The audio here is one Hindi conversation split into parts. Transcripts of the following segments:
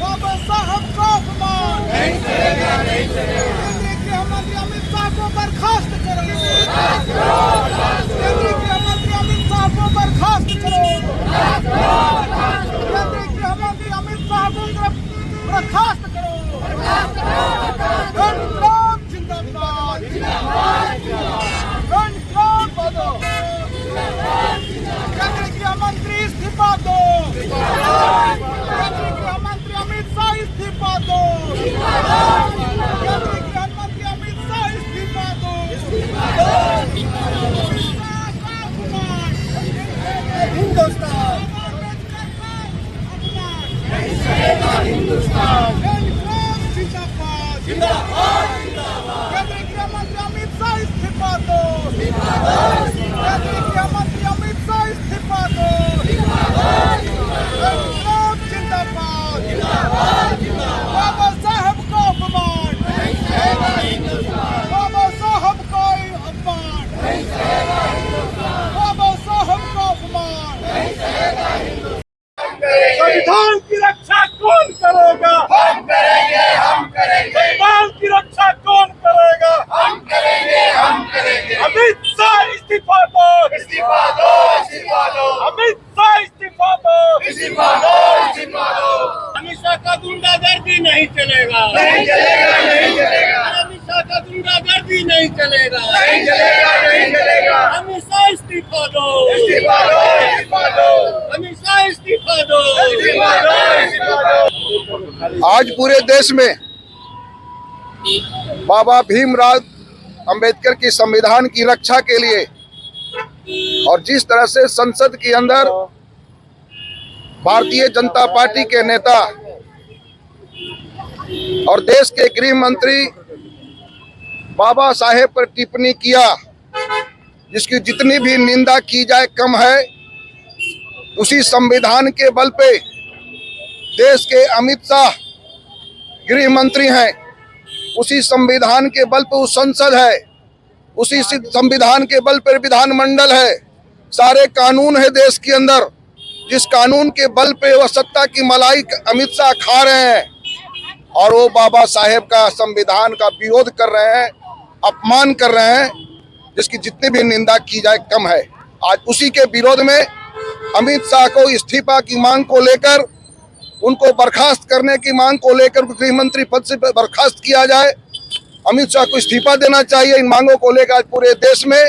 बाबा साहब को अपमान नहीं चलेगा, नहीं चलेगा। केंद्रीय गृह मंत्री अमित शाह को बर्खास्त करो, केंद्रीय गृह मंत्री अमित शाह को बर्खास्त करो, केंद्रीय गृह मंत्री अमित शाह को बर्खास्त करो। गणतंत्र जिंदाबाद, गणतंत्र दो, केंद्रीय गृह मंत्री इस्तीफा दो, केंद्रीय गृह मंत्री अमित शाह इस्तीफा दो, केंद्रीय गृह मंत्री अमित शाह इस्तीफा दो। हिंदुस्तान नहीं चलेगा, हिंदुस्तान जिंदाबाद, जिंदाबाद, जिंदाबाद। केंद्रीय गृह मंत्री अमित शाह इस्तीफा दो, केंद्रीय गृह मंत्री अमित शाह इस्तीफा दो। जिंदाबाद, जिंदाबाद, जिंदाबाद। बाबा साहब को अपमान नहीं चलेगा, हिंदुस्तान। बाबा साहब को अपमान नहीं चलेगा, हिंदुस्तान। बाबा साहब को अपमान नहीं चलेगा, हिंदुस्तान। संविधान की रक्षा कौन करेगा? हम करेंगे, हम करेंगे। संविधान की रक्षा कौन करेगा? हम करेंगे, हम करेंगे। अमित शाह इस्तीफा दो, इस्तीफा दो, इस्तीफा दो। अमित शाह इस्तीफा दो, इस्तीफा दो, इस्तीफा दो। अमित शाह का गुंडागर्दी नहीं चलेगा, नहीं चलेगा, नहीं चलेगा। अमित शाह का गुंडागर्दी नहीं चलेगा, नहीं चलेगा, नहीं चलेगा। अमित शाह इस्तीफा दो, इस्तीफा दो, इस्तीफा दो। अमित शाह इस्तीफा दो, इस्तीफा दो, इस्तीफा दो। आज पूरे देश में बाबा भीमराव अंबेडकर की संविधान की रक्षा के लिए और जिस तरह से संसद के अंदर भारतीय जनता पार्टी के नेता और देश के गृह मंत्री बाबा साहेब पर टिप्पणी किया, जिसकी जितनी भी निंदा की जाए कम है। उसी संविधान के बल पे देश के अमित शाह गृह मंत्री हैं, उसी संविधान के बल पे वो संसद है, उसी संविधान के बल पर विधानमंडल है, सारे कानून है देश के अंदर। जिस कानून के बल पे वह सत्ता की मलाई अमित शाह खा रहे हैं और वो बाबा साहेब का संविधान का विरोध कर रहे हैं, अपमान कर रहे हैं, जिसकी जितनी भी निंदा की जाए कम है। आज उसी के विरोध में अमित शाह को इस्तीफा की मांग को लेकर, उनको बर्खास्त करने की मांग को लेकर गृह मंत्री पद से बर्खास्त किया जाए, अमित शाह को इस्तीफा देना चाहिए। इन मांगों को लेकर आज पूरे देश में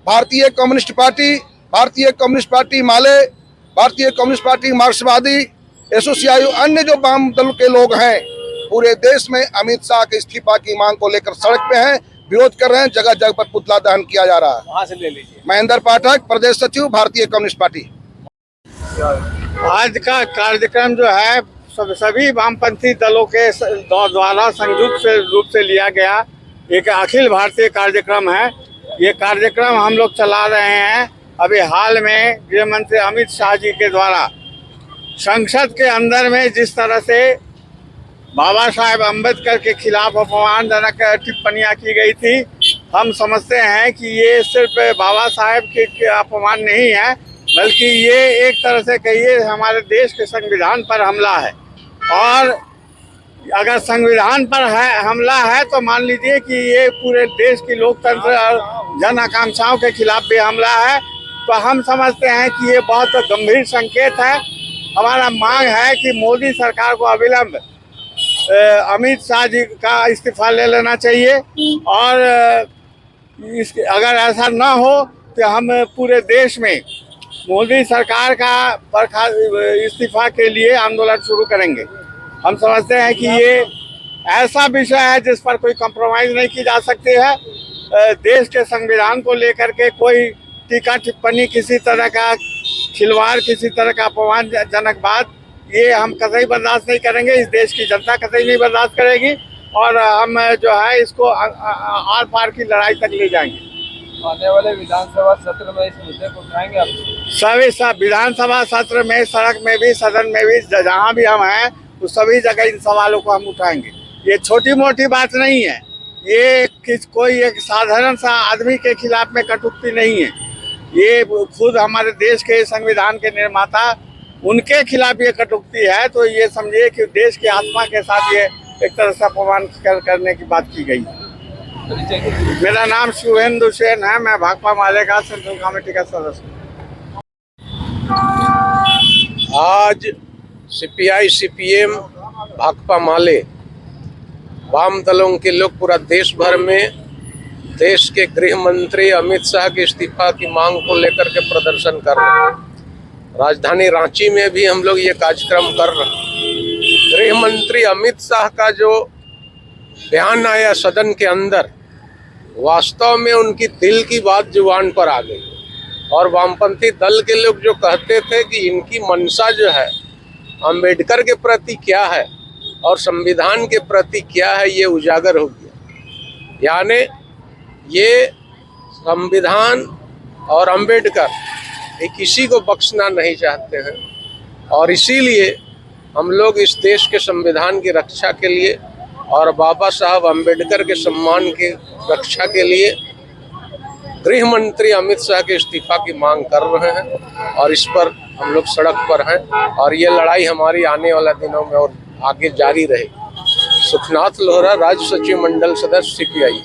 भारतीय कम्युनिस्ट पार्टी माले, भारतीय कम्युनिस्ट पार्टी मार्क्सवादी, एसोसिएशन, अन्य जो वाम दल के लोग हैं, पूरे देश में अमित शाह के इस्तीफा की मांग को लेकर सड़क पे हैं, विरोध कर रहे हैं। जगह जगह पर पुतला दहन किया जा रहा है। वहाँ से ले लीजिए। महेंद्र पाठक, प्रदेश सचिव, भारतीय कम्युनिस्ट पार्टी। आज का कार्यक्रम जो है सभी वामपंथी दलों के द्वारा संयुक्त रूप से लिया गया एक अखिल भारतीय कार्यक्रम है। ये कार्यक्रम हम लोग चला रहे हैं। अभी हाल में गृह मंत्री अमित शाह जी के द्वारा संसद के अंदर में जिस तरह से बाबा साहेब अम्बेडकर के खिलाफ अपमानजनक टिप्पणियां की गई थी, हम समझते हैं कि ये सिर्फ बाबा साहेब के अपमान नहीं है, बल्कि ये एक तरह से कहिए हमारे देश के संविधान पर हमला है। और अगर संविधान पर हमला है तो मान लीजिए कि ये पूरे देश की लोकतंत्र और जन आकांक्षाओं के खिलाफ भी हमला है। तो हम समझते हैं कि ये बहुत गंभीर संकेत है। हमारा मांग है कि मोदी सरकार को अविलंब अमित शाह जी का इस्तीफा ले लेना चाहिए और अगर ऐसा ना हो तो हम पूरे देश में मोदी सरकार का इस्तीफा के लिए आंदोलन शुरू करेंगे। हम समझते हैं कि ये ऐसा विषय है जिस पर कोई कॉम्प्रोमाइज़ नहीं की जा सकती है। देश के संविधान को लेकर के कोई टीका टिप्पणी, किसी तरह का खिलवाड़, किसी तरह का अपमानजनक बात, ये हम कतई बर्दाश्त नहीं करेंगे। इस देश की जनता कतई नहीं बर्दाश्त करेगी और हम जो है इसको आर पार की लड़ाई तक ले जाएंगे। आने वाले विधानसभा सत्र में इस मुद्दे को उठाएंगे आप? सभी विधानसभा सत्र में, सड़क में भी, सदन में भी, जहाँ भी हम हैं तो सभी जगह इन सवालों को हम उठाएंगे। ये छोटी मोटी बात नहीं है, ये कोई एक साधारण सा आदमी के खिलाफ में कटुक्ति नहीं है। ये खुद हमारे देश के संविधान के निर्माता उनके खिलाफ ये कटुक्ति है, तो ये समझिए कि देश की आत्मा के साथ ये एक तरह से अपमान करने की बात की गई। मेरा नाम शुभेंदु सेन है, मैं भाकपा मालेगांव सेंट्रल कमेटी का सदस्य हूँ। आज सीपीआई, सीपीएम, भाकपा माले वाम दलों के लोग पूरा देश भर में देश के गृह मंत्री अमित शाह के इस्तीफा की मांग को लेकर के प्रदर्शन कर रहे हैं। राजधानी रांची में भी हम लोग ये कार्यक्रम कर रहे हैं। गृह मंत्री अमित शाह का जो बयान आया सदन के अंदर, वास्तव में उनकी दिल की बात जुबान पर आ गई। और वामपंथी दल के लोग जो कहते थे कि इनकी मंशा जो है अंबेडकर के प्रति क्या है और संविधान के प्रति क्या है, ये उजागर हो गया। यानी ये संविधान और अंबेडकर ये किसी को बख्शना नहीं चाहते हैं, और इसीलिए हम लोग इस देश के संविधान की रक्षा के लिए और बाबा साहब अंबेडकर के सम्मान की रक्षा के लिए गृह मंत्री अमित शाह के इस्तीफा की मांग कर रहे हैं। और इस पर हम लोग सड़क पर हैं और ये लड़ाई हमारी आने वाले दिनों में और आगे जारी रहेगी। सुखनाथ लोहरा, राज्य सचिव मंडल सदस्य, सीपीआई।